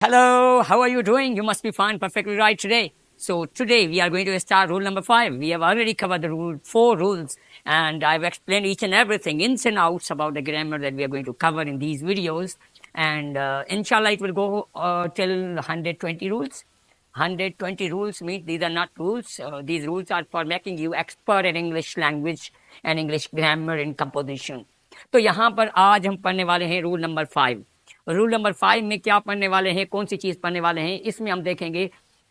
Hello, how are you doing? You must be fine, perfectly right today. So today we are going to start rule number 5. We have already covered the 4 rules, and I've explained each and everything, ins and outs about the grammar that we are going to cover in these videos. And inshallah, it will go till 120 rules. 120 rules means these are not rules. These rules are for making you expert in English language and English grammar and composition. तो यहाँ पर आज हम पढ़ने वाले हैं rule number 5। Rule number 5 में क्या पढ़ने वाले हैं, कौन सी चीज़ पढ़ने वाले हैं, इसमें हम देखेंगे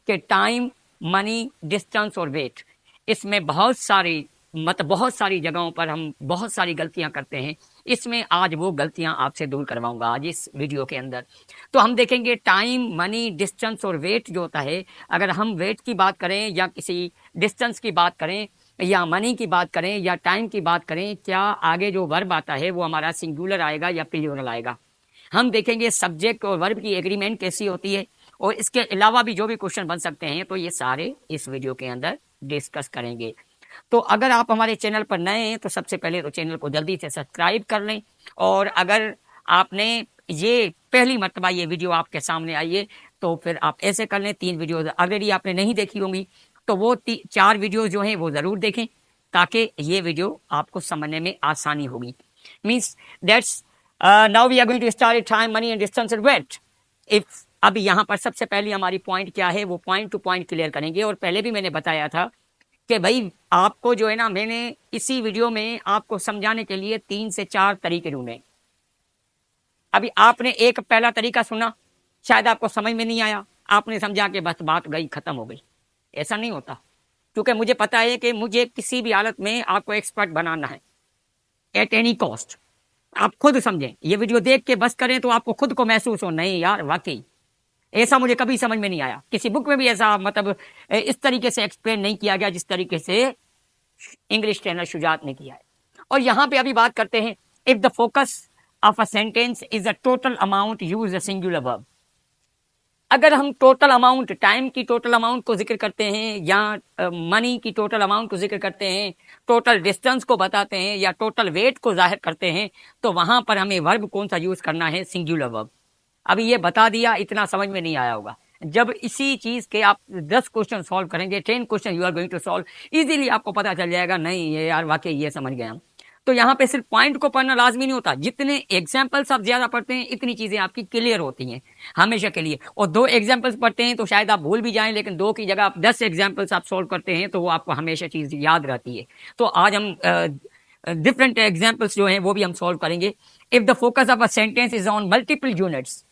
कि टाइम, मनी, डिस्टेंस और वेट। इसमें बहुत सारी जगहों पर हम बहुत सारी गलतियां करते हैं। इसमें आज वो गलतियां आपसे दूर करवाऊंगा आज इस वीडियो के अंदर। तो हम देखेंगे टाइम, मनी, डिस्टेंस और वेट जो होता है। अगर हम वेट की बात करें या किसी डिस्टेंस की बात करें या मनी की बात करें या टाइम की बात करें, क्या आगे जो वर्ब आता है वो हमारा सिंगुलर आएगा या प्लूरल आएगा। हम देखेंगे सब्जेक्ट और वर्ब की एग्रीमेंट कैसी होती है, और इसके अलावा भी जो भी क्वेश्चन बन सकते हैं तो ये सारे इस वीडियो के अंदर डिस्कस करेंगे। तो अगर आप हमारे चैनल पर नए हैं तो सबसे पहले तो चैनल को जल्दी से सब्सक्राइब कर लें, और अगर आपने ये पहली मर्तबा ये वीडियो आपके सामने आई है तो फिर आप ऐसे कर लें, 3 वीडियोज ऑलरेडी आपने नहीं देखी होंगी तो वो 4 वीडियो जो हैं वो ज़रूर देखें ताकि ये वीडियो आपको समझने में आसानी होगी। Means that's now we are going to start time, money and distance and weight. If अभी यहाँ पर सबसे पहले हमारी पॉइंट क्या है वो पॉइंट टू पॉइंट क्लियर करेंगे। और पहले भी मैंने बताया था कि भाई आपको जो है ना, मैंने इसी वीडियो में आपको समझाने के लिए 3 से 4 तरीके ढूंढे। अभी आपने एक पहला तरीका सुना, शायद आपको समझ में नहीं आया, आपने समझा कि बस बात गई, खत्म हो गई। ऐसा नहीं होता, क्योंकि मुझे पता है कि मुझे किसी भी हालत में आपको एक्सपर्ट बनाना है एट एनी कॉस्ट। आप खुद समझें, ये वीडियो देख के बस करें तो आपको खुद को महसूस हो, नहीं यार वाकई ऐसा मुझे कभी समझ में नहीं आया, किसी बुक में भी ऐसा मतलब इस तरीके से एक्सप्लेन नहीं किया गया जिस तरीके से इंग्लिश ट्रेनर शुजात ने किया है। और यहाँ पे अभी बात करते हैं, if the focus of a sentence is a total amount use a singular verb. अगर हम टोटल अमाउंट, टाइम की टोटल अमाउंट को जिक्र करते हैं या मनी की टोटल अमाउंट को जिक्र करते हैं, टोटल डिस्टेंस को बताते हैं या टोटल वेट को जाहिर करते हैं, तो वहां पर हमें वर्ब कौन सा यूज करना है, सिंगुलर वर्ब। अभी ये बता दिया, इतना समझ में नहीं आया होगा। जब इसी चीज के आप 10 क्वेश्चन सॉल्व करेंगे, 10 question you are going to solve, easily आपको पता चल जाएगा, नहीं ये यार वाकई ये समझ गया। तो यहाँ पे सिर्फ पॉइंट को पढ़ना लाजमी नहीं होता, जितने एग्जाम्पल्स आप ज्यादा पढ़ते हैं इतनी चीजें आपकी क्लियर होती हैं हमेशा के लिए। और 2 एग्जाम्पल्स पढ़ते हैं तो शायद आप भूल भी जाएं, लेकिन 2 की जगह आप 10 एग्जाम्पल्स आप सोल्व करते हैं तो वो आपको हमेशा चीज याद रहती है। तो आज हम डिफरेंट एग्जाम्पल्स जो हैं वो भी हम सोल्व करेंगे। If the focus of a sentence is on multiple units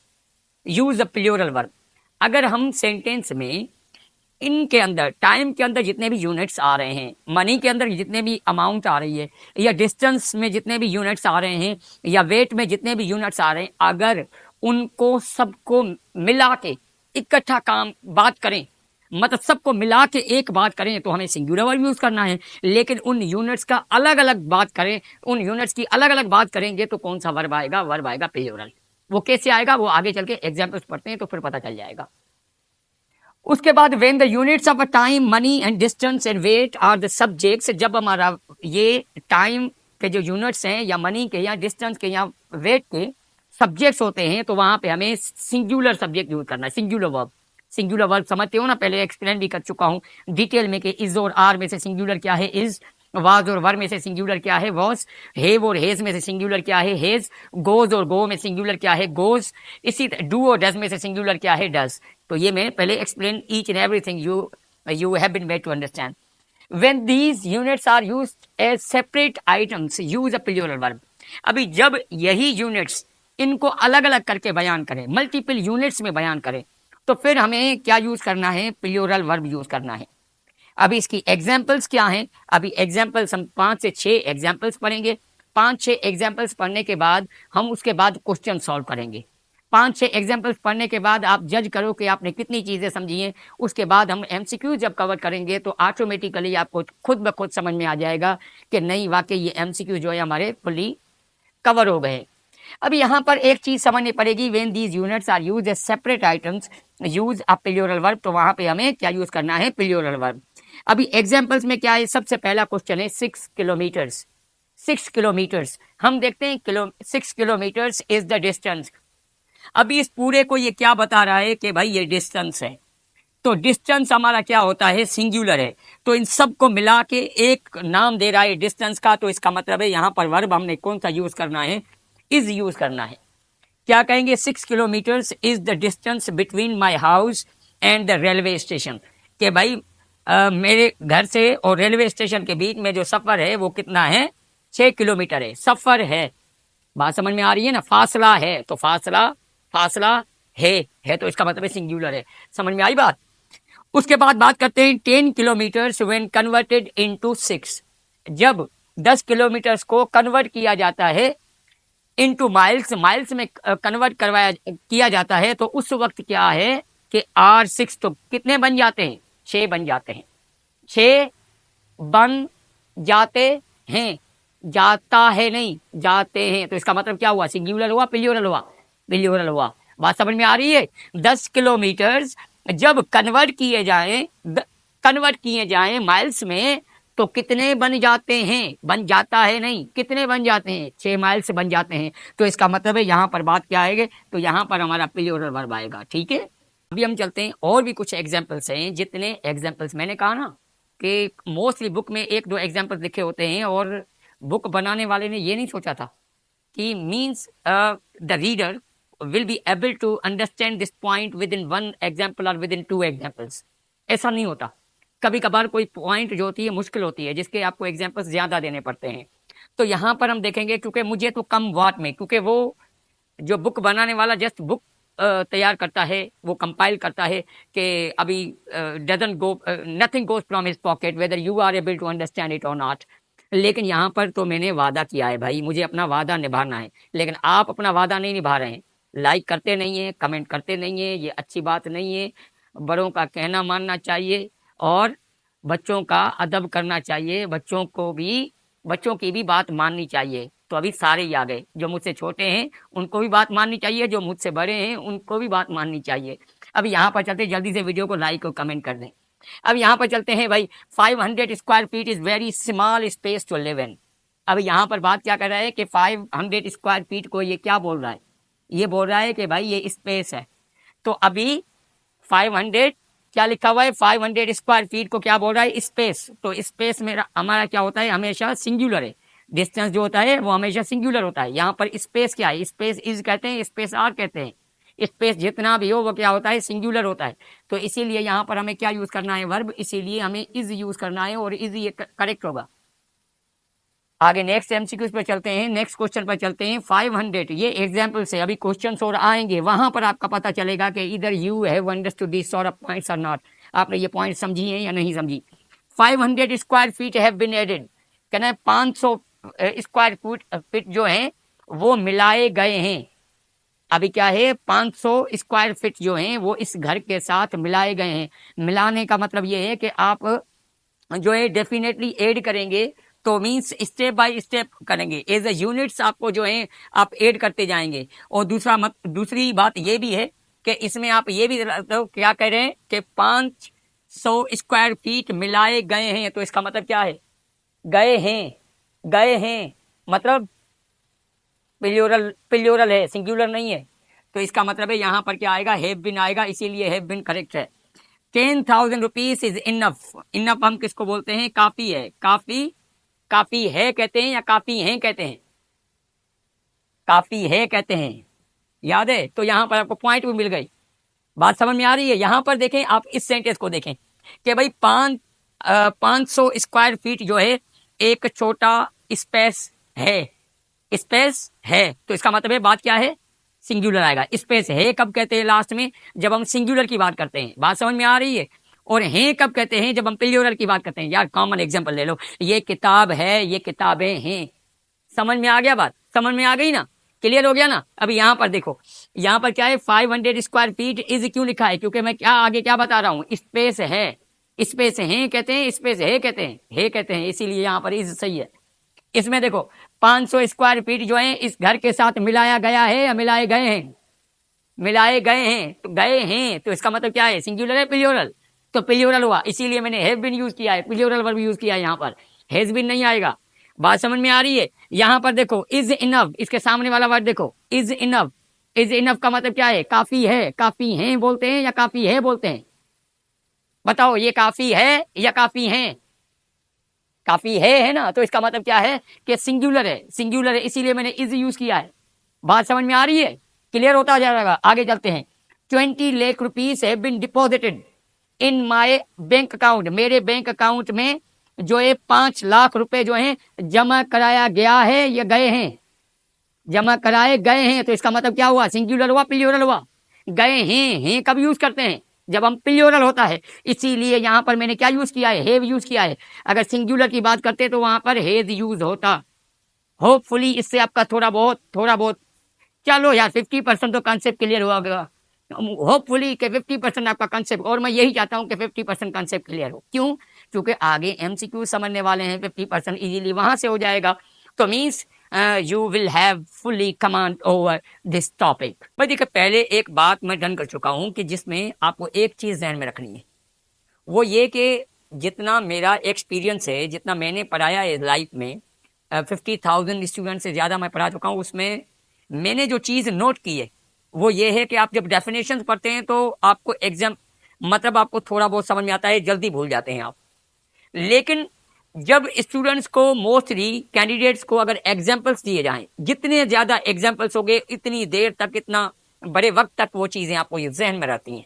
use a plural verb. अगर हम सेंटेंस में इनके अंदर, टाइम के अंदर जितने भी यूनिट्स आ रहे हैं, मनी के अंदर जितने भी अमाउंट आ रही है, या डिस्टेंस में जितने भी यूनिट्स आ रहे हैं, या वेट में जितने भी यूनिट्स आ रहे हैं, अगर उनको सबको मिला के इकट्ठा काम बात करें, मतलब सबको मिला के एक बात करें, तो हमें सिंगुलर वर्ब यूज करना है। लेकिन उन यूनिट्स का अलग अलग बात करें, उन यूनिट्स की अलग अलग बात करेंगे तो कौन सा वर्ब आएगा, वर्ब आएगा प्लूरल। वो कैसे आएगा वो आगे चल के एग्जाम्पल्स पढ़ते हैं तो फिर पता चल जाएगा। उसके बाद when the units of a time, money and distance and weight are the subjects, जब हमारा ये टाइम के जो यूनिट्स हैं या मनी के या डिस्टेंस के या वेट के सब्जेक्ट्स होते हैं, तो वहां पे हमें सिंगुलर सब्जेक्ट यूज करना है, सिंगुलर वर्ब। सिंगुलर वर्ब समझते हो ना, पहले एक्सप्लेन भी कर चुका हूं डिटेल में कि इज और आर में से सिंगुलर क्या है, इज, वाज और वर में से सिंगुलर क्या है, वॉज, हेव और हेज में से सिंगुलर क्या है, हेज, गोज और गो में सिंगुलर क्या है, गोज, इसी डू और डज में से सिंगुलर क्या है, डज। तो ये मैं पहले explain each and everything you have been made to understand. When these units are used as separate items use a plural verb. अभी जब यही यूनिट्स इनको अलग अलग करके बयान करें, मल्टीपल यूनिट्स में बयान करें, तो फिर हमें क्या यूज करना है, प्लूरल वर्ब यूज करना है। अभी इसकी एग्जाम्पल्स क्या हैं, अभी एग्जाम्पल्स हम 5 से 6 एग्जाम्पल्स पढ़ेंगे। 5-6 एग्जाम्पल्स पढ़ने के बाद हम उसके बाद क्वेश्चन सॉल्व करेंगे। 5-6 एग्जाम्पल्स पढ़ने के बाद आप जज करो कि आपने कितनी चीज़ें समझी हैं। उसके बाद हम एमसीक्यू जब कवर करेंगे तो ऑटोमेटिकली आपको खुद ब खुद समझ में आ जाएगा कि नहीं वाकई ये एमसीक्यू जो है हमारे फुली कवर हो गए। अब यहाँ पर एक चीज समझनी पड़ेगी, when these units are used as separate items use a plural verb, तो वहां पे हमें क्या यूज करना है, प्लूरल वर्ब। अभी एग्जांपल्स में क्या है, सबसे पहला क्वेश्चन है 6 किलोमीटर्स। 6 किलोमीटर्स हम देखते हैं, 6 किलोमीटर्स इज द डिस्टेंस। अभी इस पूरे को ये क्या बता रहा है कि भाई ये डिस्टेंस है, तो डिस्टेंस हमारा क्या होता है, सिंगुलर है। तो इन सब को मिला के एक नाम दे रहा है डिस्टेंस का, तो इसका मतलब है यहाँ पर वर्ब हमने कौन सा यूज करना है, इज यूज करना है। क्या कहेंगे, 6 kilometres is the distance between my house and the railway station. कि भाई मेरे घर से और रेलवे स्टेशन के बीच में जो सफर है वो कितना है, 6 किलोमीटर है। सफर है, बात समझ में आ रही है ना, फासला है तो फासला, फासला है तो इसका मतलब है सिंगुलर है। समझ में आई बात। उसके बाद बात करते हैं 10 किलोमीटर्स व्हेन कन्वर्टेड इनटू 6। जब 10 किलोमीटर्स को कन्वर्ट किया जाता है इनटू माइल्स, माइल्स में कन्वर्ट करवाया किया जाता है, तो उस वक्त क्या है कि R6 तो कितने बन जाते हैं, 6 बन जाते हैं। 6 बन जाते हैं, जाता है नहीं, जाते हैं। तो इसका मतलब क्या हुआ, सिंगुलर हुआ, प्लूरल हुआ, प्लूरल हुआ। बात समझ में आ रही है। 10 किलोमीटर्स जब कन्वर्ट किए जाएं माइल्स में, तो कितने बन जाते हैं, बन जाता है नहीं, कितने बन जाते हैं, 6 माइल्स बन जाते हैं। तो इसका मतलब है यहाँ पर बात क्या आएगी, तो यहाँ पर हमारा प्लूरल वर्ब आएगा। ठीक है, अभी हम चलते हैं, और भी कुछ एग्जाम्पल्स हैं। जितने एग्जाम्पल्स मैंने कहा ना कि मोस्टली बुक में 1-2 एग्जाम्पल्स लिखे होते हैं, और बुक बनाने वाले ने ये नहीं सोचा था कि means the reader will be able to understand this point within 1 example और विद इन 2 एग्जाम्पल्स। ऐसा नहीं होता। कभी कभार कोई पॉइंट जो होती है मुश्किल होती है, जिसके आपको एग्जाम्पल्स ज़्यादा देने पड़ते हैं। तो यहाँ पर हम देखेंगे, क्योंकि मुझे तो कम वाट में, क्योंकि वो जो बुक बनाने वाला जस्ट बुक तैयार करता है, वो कंपाइल करता है कि अभी doesn't go, nothing goes from his pocket whether you are able to understand it और नॉट। लेकिन यहाँ पर तो मैंने वादा किया है भाई, मुझे अपना वादा निभाना है, लेकिन आप अपना वादा नहीं निभा रहे हैं। लाइक करते नहीं है, कमेंट करते नहीं है, ये अच्छी बात नहीं है। बड़ों का कहना मानना चाहिए और बच्चों का अदब करना चाहिए, बच्चों की भी बात माननी चाहिए। तो अभी सारे ही आ गए, जो मुझसे छोटे हैं उनको भी बात माननी चाहिए, जो मुझसे बड़े हैं उनको भी बात माननी चाहिए। अब यहाँ पर चलते, जल्दी से वीडियो को लाइक और कमेंट कर दें। अब यहाँ पर चलते हैं भाई, 500 square feet is very small space to live in. अब यहाँ पर बात क्या कर रहा है कि 500 स्क्वायर फीट को ये क्या बोल रहा है, ये बोल रहा है कि भाई ये स्पेस है। तो अभी 500 क्या लिखा हुआ है, 500 स्क्वायर फीट को क्या बोल रहा है, स्पेस। तो स्पेस में हमारा क्या होता है, हमेशा सिंगुलर है। डिस्टेंस जो होता है वो हमेशा सिंगुलर होता है। यहाँ पर स्पेस क्या है, स्पेस इज कहते हैं, स्पेस आर कहते हैं। स्पेस जितना भी हो वो क्या होता है, सिंगुलर होता है। तो इसीलिए यहाँ पर हमें क्या यूज करना है, वर्ब, इसीलिए हमें इज यूज करना है, और इज ये करेक्ट होगा। आगे नेक्स्ट एमसीक्यूज पर चलते हैं, नेक्स्ट क्वेश्चन पर चलते हैं। 500, ये एग्जाम्पल से अभी क्वेश्चन और आएंगे, वहां पर आपका पता चलेगा कि इधर you have understood this sort of points और नॉट। आपने ये पॉइंट समझी है या नहीं समझी। 500 square feet have been added, कहना है 500 स्क्वायर फीट जो है वो मिलाए गए हैं। अभी क्या है, 500 स्क्वायर फीट जो हैं वो इस घर के साथ मिलाए गए हैं। मिलाने का मतलब ये है कि आप जो है डेफिनेटली ऐड करेंगे, तो मीन्स स्टेप बाय स्टेप करेंगे, एज ए यूनिट्स आपको जो है आप ऐड करते जाएंगे। और दूसरी बात ये भी है कि इसमें आप ये भी तो क्या कह रहे हैं कि 500 स्क्वायर फीट मिलाए गए हैं। तो इसका मतलब क्या है, गए हैं मतलब प्लूरल है, सिंगुलर नहीं है। तो इसका मतलब है यहाँ पर क्या आएगा, हैव बीन आएगा, इसीलिए हैव बीन करेक्ट है। 10,000 रुपीज इज इनफ। इनफ हम किसको बोलते हैं, काफी है। काफी है कहते हैं या काफी हैं कहते हैं, काफी है कहते हैं, याद है। तो यहाँ पर आपको पॉइंट भी मिल गई। बात समझ में आ रही है। यहाँ पर देखें, आप इस सेंटेंस को देखें कि भाई 500 स्क्वायर फीट जो है एक छोटा स्पेस है। तो इसका मतलब है बात क्या है, सिंगुलर आएगा। स्पेस है कब कहते हैं, लास्ट में, जब हम सिंगुलर की बात करते हैं। बात समझ में आ रही है। और हैं कब कहते हैं, जब हम प्लूरल की बात करते हैं। यार कॉमन एग्जांपल ले लो, ये किताब है, ये किताबें हैं। समझ में आ गया, बात समझ में आ गई ना, क्लियर हो गया ना। अभी यहाँ पर देखो, यहाँ पर क्या है, 500 स्क्वायर फीट इज क्यों लिखा है, क्योंकि मैं क्या आगे क्या बता रहा हूँ, स्पेस है। स्पेस है कहते हैं, स्पेस है कहते हैं, इसीलिए यहाँ पर इज सही है। इसमें देखो 500 स्क्वायर फीट जो है इस घर के साथ मिलाया गया है या मिलाए गए हैं, मिलाए गए हैं। तो गए हैं तो इसका मतलब क्या है, सिंगुलर है प्लूरल, तो प्लूरल हुआ, इसीलिए मैंने हैव बीन यूज किया है, प्लूरल वर्ब यूज किया है। यहाँ पर हैज बीन नहीं आएगा। बात समझ में आ रही है। यहाँ पर देखो इज इनफ, इसके सामने वाला वर्ड देखो, इज इनफ। इज इनफ का मतलब क्या है? काफी है, काफी हैं बोलते हैं या काफी है बोलते हैं? बताओ, ये काफी है या काफी हैं? काफी है ना? तो इसका मतलब क्या है कि सिंगुलर है, सिंगुलर है, इसीलिए मैंने इज यूज किया है। बात समझ में आ रही है? क्लियर होता जाएगा। आगे चलते हैं। 20 lakh rupees have been deposited in my bank account, मेरे बैंक अकाउंट में जो है 5 लाख रुपए जो है जमा कराया गया है या गए हैं? जमा कराए गए हैं। तो इसका मतलब क्या हुआ? सिंगुलर हुआ, प्लूरल हुआ? गए हैं कब यूज करते हैं? जब हम प्लूरल होता है। इसीलिए यहां पर मैंने क्या यूज किया है? हैव यूज किया है। अगर सिंगुलर की बात करते तो वहां पर हैज यूज होता। होपफुली इससे आपका थोड़ा बहुत चलो यार 50% तो कंसेप्ट क्लियर हुआ होगा। होपफुली के 50% आपका कंसेप्ट, और मैं यही चाहता हूं कि 50% कंसेप्ट क्लियर हो। क्यों? क्योंकि आगे एमसीक्यू समझने वाले हैं, 50% इजीली वहां से हो जाएगा। तो means you will have fully command over this topic. भाई देखिए, पहले एक बात मैं डन कर चुका हूं कि जिसमें आपको एक चीज ध्यान में रखनी है, वो ये कि जितना मेरा एक्सपीरियंस है, जितना मैंने पढ़ाया है लाइफ में, 50,000 स्टूडेंट से ज़्यादा मैं पढ़ा चुका हूँ, उसमें मैंने जो चीज़ नोट की है वो ये है कि आप जब डेफिनेशन पढ़ते हैं तो आपको एग्जाम मतलब आपको थोड़ा बहुत समझ में आता है, जल्दी भूल जाते हैं आप। लेकिन जब स्टूडेंट्स को, मोस्टली कैंडिडेट्स को अगर एग्जाम्पल्स दिए जाएं, जितने ज़्यादा एग्जाम्पल्स हो गए इतनी देर तक, इतना बड़े वक्त तक वो चीज़ें आपको जहन में रहती हैं।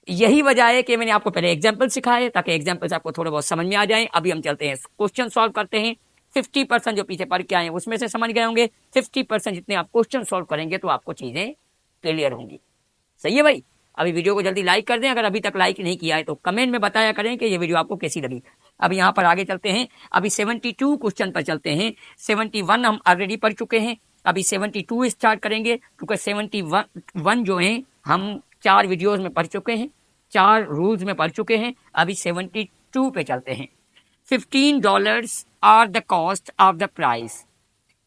यही वजह है कि मैंने आपको पहले एग्जाम्पल सिखाए ताकि एग्जाम्पल्स आपको थोड़े बहुत समझ में आ जाएं। अभी हम चलते हैं क्वेश्चन सॉल्व करते हैं। 50% जो पीछे पढ़ के आए हैं उसमें से समझ गए होंगे। 50% जितने आप क्वेश्चन सॉल्व करेंगे तो आपको चीजें क्लियर होंगी। सही है भाई? अभी वीडियो को जल्दी लाइक कर दें। अगर अभी तक लाइक नहीं किया है तो कमेंट में बताया करें कि ये वीडियो आपको कैसी लगी। अब यहाँ पर आगे चलते हैं। अभी 72 क्वेश्चन पर चलते हैं। 71 हम ऑलरेडी पढ़ चुके हैं। अभी 72 स्टार्ट करेंगे क्योंकि 71 जो है हम 4 वीडियोज में पढ़ चुके हैं, 4 रूल्स में पढ़ चुके हैं। अभी 72 पे चलते हैं। $15 are the cost of the price.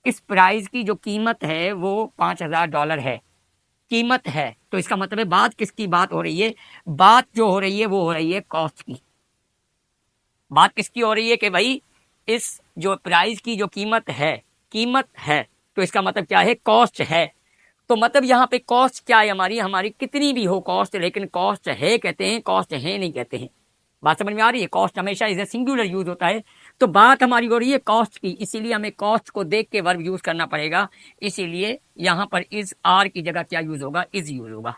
इस प्राइस की जो कीमत है वो $5,000 है। कीमत है तो इसका मतलब है बात किसकी बात हो रही है? बात जो हो रही है वो हो रही है कॉस्ट की। बात किसकी हो रही है कि भाई इस जो प्राइस की जो कीमत है तो इसका मतलब क्या है? कॉस्ट है। तो मतलब यहाँ पे कॉस्ट क्या है? हमारी कितनी भी हो कॉस्ट, लेकिन कॉस्ट है कहते हैं, कॉस्ट है नहीं कहते हैं। बात समझ में आ रही है? कॉस्ट हमेशा इज ए सिंगुलर यूज होता है। तो बात हमारी हो रही है कॉस्ट की, इसीलिए हमें कॉस्ट को देख के वर्ब यूज करना पड़ेगा। इसीलिए यहाँ पर इज आर की जगह क्या यूज होगा? इज यूज होगा।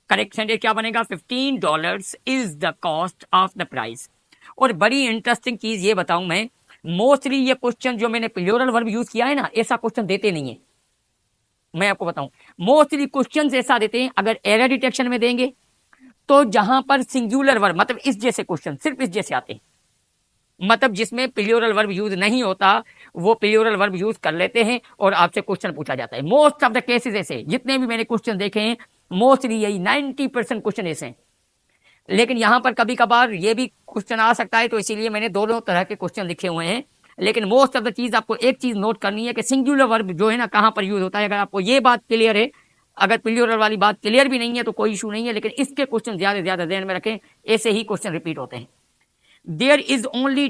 करेक्ट सेंटेंस क्या बनेगा? $15 is the cost of the price. और बड़ी इंटरेस्टिंग चीज ये बताऊं मैं, मोस्टली ये क्वेश्चन जो मैंने प्लूरल वर्ब यूज किया है ना, ऐसा क्वेश्चन देते नहीं है। मैं आपको बताऊं, मोस्टली क्वेश्चन ऐसा देते हैं, अगर एरर डिटेक्शन में देंगे तो जहां पर सिंगुलर वर्ब मतलब इस जैसे क्वेश्चन, सिर्फ इस जैसे आते हैं, मतलब जिसमें प्लूरल वर्ब यूज नहीं होता वो प्लूरल वर्ब यूज कर लेते हैं और आपसे क्वेश्चन पूछा जाता है। मोस्ट ऑफ द केसेस ऐसे, जितने भी मैंने क्वेश्चन देखे हैं मोस्टली यही 90% क्वेश्चन ऐसे हैं। लेकिन यहां पर कभी कभार ये भी क्वेश्चन आ सकता है, तो इसीलिए मैंने दोनों तरह के क्वेश्चन लिखे हुए हैं। लेकिन मोस्ट ऑफ द चीज आपको एक चीज नोट करनी है कि सिंगुलर वर्ब जो है ना कहां पर यूज होता है। अगर आपको ये बात क्लियर है, अगर प्लूरल वाली बात क्लियर भी नहीं है तो कोई इशू नहीं है, लेकिन इसके क्वेश्चन ज्यादा से ज्यादा ध्यान में रखें, ऐसे ही क्वेश्चन रिपीट होते हैं। There is only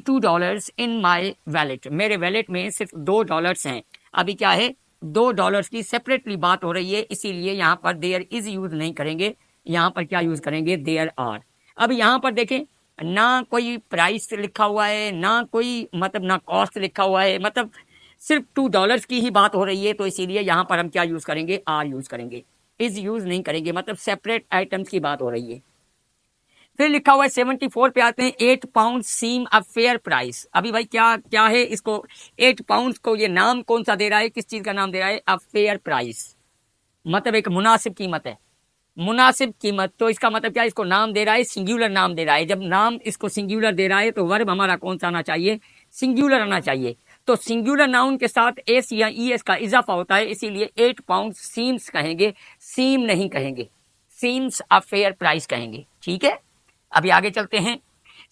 $2 in my wallet. मेरे वैलेट में सिर्फ $2 हैं। अभी क्या है? $2 की सेपरेटली बात हो रही है, इसीलिए यहाँ पर देयर इज यूज नहीं करेंगे, यहाँ पर क्या यूज करेंगे? There are. अब यहाँ पर देखें, ना कोई प्राइस लिखा हुआ है, ना कोई मतलब ना कॉस्ट लिखा हुआ है, मतलब सिर्फ $2 की ही बात हो रही है। तो इसीलिए यहाँ पर हम क्या यूज करेंगे? आर यूज करेंगे, इज यूज नहीं करेंगे, मतलब सेपरेट आइटम्स की बात हो रही है। फिर लिखा हुआ है 74 पे आते हैं। £8 सीम अ फेयर प्राइस। अभी भाई क्या क्या है इसको? £8 को ये नाम कौन सा दे रहा है? किस चीज का नाम दे रहा है? अ फेयर प्राइस, मतलब एक मुनासिब कीमत है। मुनासिब कीमत, तो इसका मतलब क्या? इसको नाम दे रहा है, सिंगुलर नाम दे रहा है। जब नाम इसको सिंगुलर दे रहा है तो वर्ब हमारा कौन सा आना चाहिए? सिंगुलर आना चाहिए। तो सिंगुलर नाउन के साथ एस या ई एस का इजाफा होता है, इसीलिए £8 सीम्स कहेंगे, सीम नहीं कहेंगे, सीम्स अ फेयर प्राइस कहेंगे। ठीक है, अभी आगे चलते हैं।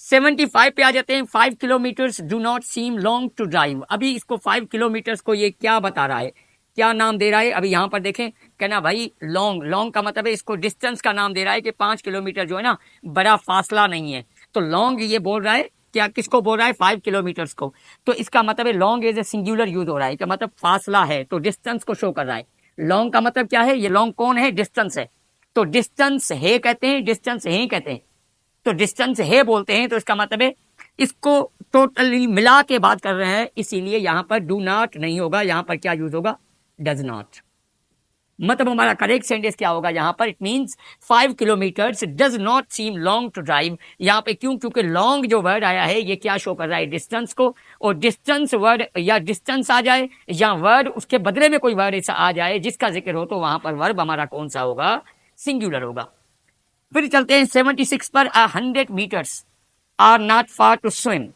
75 पे आ जाते हैं। 5 kilometres do not seem long to drive. अभी इसको 5 किलोमीटर्स को ये क्या बता रहा है, क्या नाम दे रहा है? अभी यहाँ पर देखें, कहना भाई लॉन्ग, लॉन्ग का मतलब है इसको डिस्टेंस का नाम दे रहा है कि 5 किलोमीटर जो है ना बड़ा फासला नहीं है। तो लॉन्ग ये बोल रहा है क्या किसको बोल रहा है, 5 किलोमीटर्स को। तो इसका मतलब है long as a singular use हो रहा है, क्या मतलब फासला है, तो डिस्टेंस को शो कर रहा है। लॉन्ग का मतलब क्या है, ये लॉन्ग कौन है, डिस्टेंस है। तो डिस्टेंस है कहते हैं, डिस्टेंस है कहते हैं, तो डिस्टेंस है बोलते हैं, तो इसका मतलब है इसको टोटली मिला के बात कर रहे हैं, इसीलिए यहां पर डू नॉट नहीं होगा, यहां पर क्या यूज होगा, डज नॉट। मतलब हमारा करेक्ट सेंटेंस क्या होगा यहाँ पर, it means 5 kilometres does not seem long to drive. यहाँ पे क्यों, क्योंकि लॉन्ग जो वर्ड आया है ये क्या शो कर रहा है, डिस्टेंस को। और डिस्टेंस वर्ड या डिस्टेंस आ जाए या वर्ड उसके बदले में कोई वर्ड ऐसा आ जाए जिसका जिक्र हो, तो वहां पर वर्ब हमारा कौन सा होगा, सिंगुलर होगा। फिर चलते हैं 76 पर, 100 metres are not far to swim.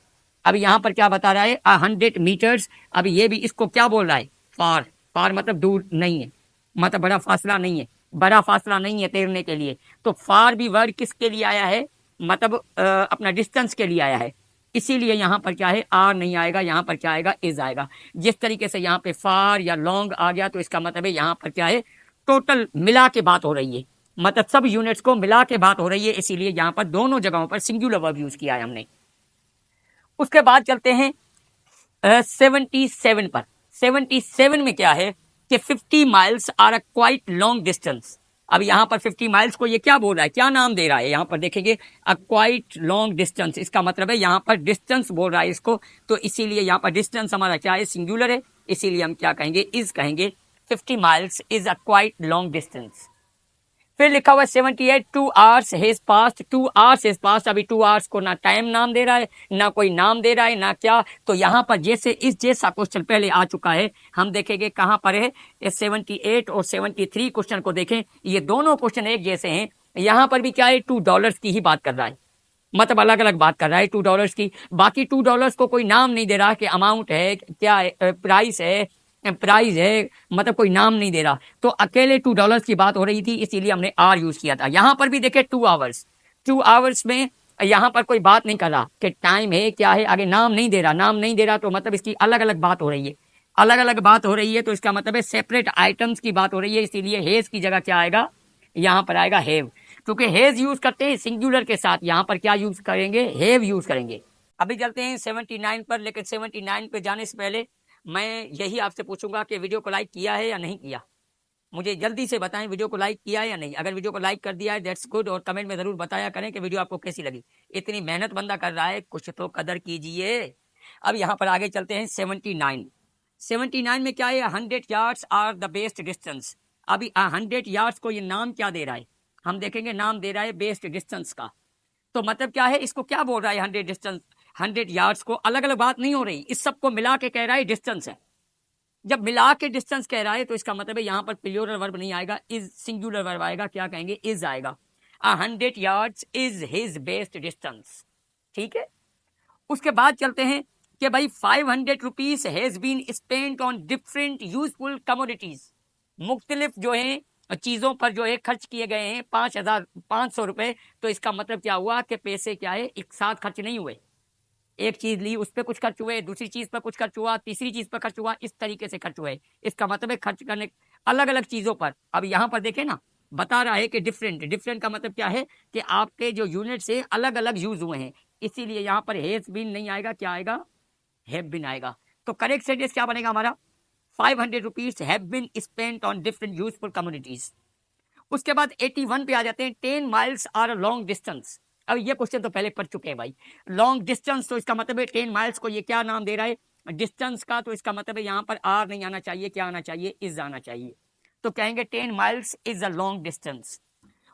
अब यहाँ पर क्या बता रहा है, 100 मीटर्स। अब ये भी इसको क्या बोल रहा है, फार। फार मतलब दूर नहीं है, मतलब बड़ा फासला नहीं है, बड़ा फासला नहीं है तैरने के लिए। तो फार भी वर्ड किसके लिए आया है, मतलब अपना डिस्टेंस के लिए आया है, इसीलिए यहाँ पर क्या है, आर नहीं आएगा, यहाँ पर क्या आएगा, इज आएगा। जिस तरीके से यहाँ पे फार या लॉन्ग आ गया, तो इसका मतलब है यहाँ पर क्या है, टोटल मिला के बात हो रही है, मतलब सब यूनिट्स को मिला के बात हो रही है, इसीलिए यहाँ पर दोनों जगहों पर सिंगुलर वर्ब यूज किया है हमने। उसके बाद चलते हैं 77 पर। 77 में क्या है कि 50 miles are a quite long distance. अब यहाँ पर 50 माइल्स को ये क्या बोल रहा है, क्या नाम दे रहा है, यहाँ पर देखेंगे अ क्वाइट लॉन्ग डिस्टेंस, इसका मतलब है यहाँ पर डिस्टेंस बोल रहा है इसको, तो इसीलिए यहाँ पर डिस्टेंस हमारा क्या है, सिंगुलर है, इसीलिए हम क्या कहेंगे, इज कहेंगे। 50 miles is a quite long distance. फिर लिखा हुआ 78, 2 hours has past, 2 hours has past. अभी 2 आवर्स को ना टाइम नाम दे रहा है, ना कोई नाम दे रहा है, ना क्या। तो यहाँ पर जैसे इस जैसा क्वेश्चन पहले आ चुका है, हम देखेंगे कहाँ पर है, 78 और 73 क्वेश्चन को देखें, ये दोनों क्वेश्चन एक जैसे हैं। यहाँ पर भी क्या है, $2 की ही बात कर रहा है, मतलब अलग अलग बात कर रहा है $2 की। बाकी $2 को कोई नाम नहीं दे रहा कि अमाउंट है, क्या है, प्राइस है, प्राइस है, मतलब कोई नाम नहीं दे रहा। तो अकेले $2 की बात हो रही थी, इसीलिए हमने आर यूज किया था। यहाँ पर भी देखे 2 आवर्स, 2 आवर्स में यहाँ पर कोई बात नहीं कर रहा कि टाइम है क्या है, आगे नाम नहीं दे रहा, नाम नहीं दे रहा, तो मतलब इसकी अलग अलग बात हो रही है, अलग अलग बात हो रही है, तो इसका मतलब है सेपरेट आइटम्स की बात हो रही है, इसीलिए हेज की जगह क्या आएगा, यहाँ पर आएगा हैव। क्योंकि हेज यूज करते हैं सिंगुलर के साथ, यहाँ पर क्या यूज करेंगे, हैव यूज करेंगे। अभी चलते हैं 79 पर, लेकिन 79 पे जाने से पहले मैं यही आपसे पूछूंगा कि वीडियो को लाइक किया है या नहीं किया। मुझे जल्दी से बताएं वीडियो को लाइक किया है या नहीं। अगर वीडियो को लाइक कर दिया है दैट्स गुड, और कमेंट में जरूर बताया करें कि वीडियो आपको कैसी लगी। इतनी मेहनत बंदा कर रहा है, कुछ तो कदर कीजिए। अब यहाँ पर आगे चलते हैं 79। 79 में क्या है, 100 yards are the best distance. अभी 100 यार्ड्स को ये नाम क्या दे रहा है, हम देखेंगे, नाम दे रहा है बेस्ट डिस्टेंस का। तो मतलब क्या है, इसको क्या बोल रहा है, 100 डिस्टेंस, 100 यार्ड्स को अलग अलग बात नहीं हो रही, इस सबको मिला के कह रहा है डिस्टेंस है। जब मिला के डिस्टेंस कह रहा है, तो इसका मतलब है यहाँ पर प्लूरल वर्ब नहीं आएगा, इज सिंगुलर वर्ब आएगा, क्या कहेंगे, इज आएगा। 100 yards is his best distance, ठीक है। उसके बाद चलते हैं कि भाई 500 rupees has been spent on different useful commodities. मुख्तलिफ जो है चीजों पर जो है खर्च किए गए हैं 5,500 रुपए। तो इसका मतलब क्या हुआ कि पैसे क्या है, एक साथ खर्च नहीं हुए, एक चीज ली उस पर कुछ खर्च हुए, दूसरी चीज पर कुछ खर्च हुआ, तीसरी चीज पर खर्च हुआ, इस तरीके से खर्च हुए। इसका मतलब है खर्च करने अलग अलग चीजों पर। अब यहाँ पर देखें ना, बता रहा है कि डिफरेंट, डिफरेंट का मतलब क्या है कि आपके जो यूनिट से अलग अलग यूज हुए हैं, इसीलिए यहाँ पर हैज बीन नहीं आएगा, क्या आएगा, हैव बीन आएगा। तो करेक्ट सेंटेंस क्या बनेगा हमारा, 500 rupees have been spent on different useful communities. उसके बाद 81 पे आ जाते हैं, 10 miles are a long distance. अब ये क्वेश्चन तो पहले पढ़ चुके हैं भाई, लॉन्ग डिस्टेंस, तो इसका मतलब है 10 माइल्स को ये क्या नाम दे रहा है, डिस्टेंस का। तो इसका मतलब है यहाँ पर आर नहीं आना चाहिए, क्या आना चाहिए, इज आना चाहिए। तो कहेंगे 10 miles is a long distance.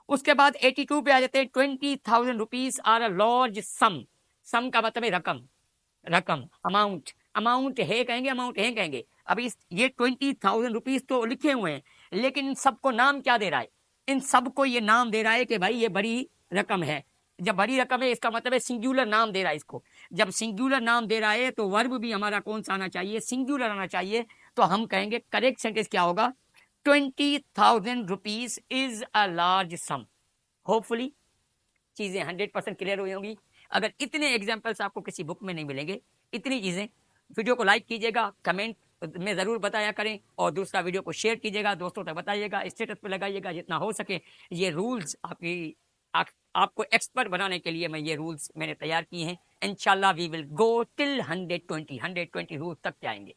उसके बाद 82 पे आ जाते हैं, 20,000 rupees are a large sum. Sum का मतलब है रकम, रकम, अमाउंट, अमाउंट है कहेंगे, अमाउंट है कहेंगे। अभी ये 20,000 रुपीज तो लिखे हुए हैं, लेकिन इन सबको नाम क्या दे रहा है, इन सबको ये नाम दे रहा है कि भाई ये बड़ी रकम है। जब बड़ी रकम है, इसका मतलब है सिंगुलर नाम दे रहा है इसको। जब सिंगुलर नाम दे रहा है, तो वर्ब भी हमारा कौन सा आना चाहिए, सिंगुलर आना चाहिए। तो हम कहेंगे करेक्ट सेंटेंस क्या होगा, 20,000 rupees is a large some. Hopefully चीजें 100% क्लियर हुई होंगी। अगर इतने एग्जाम्पल्स आपको किसी बुक में नहीं मिलेंगे, इतनी चीजें, वीडियो को लाइक कीजिएगा, कमेंट में जरूर बताया करें, और दूसरा वीडियो को शेयर कीजिएगा, दोस्तों तक बताइएगा, स्टेटस पे लगाइएगा जितना हो सके। ये रूल्स आपकी आपको एक्सपर्ट बनाने के लिए मैं ये रूल्स मैंने तैयार किए हैं। इंशाल्लाह we will go till 120 rules तक जाएंगे।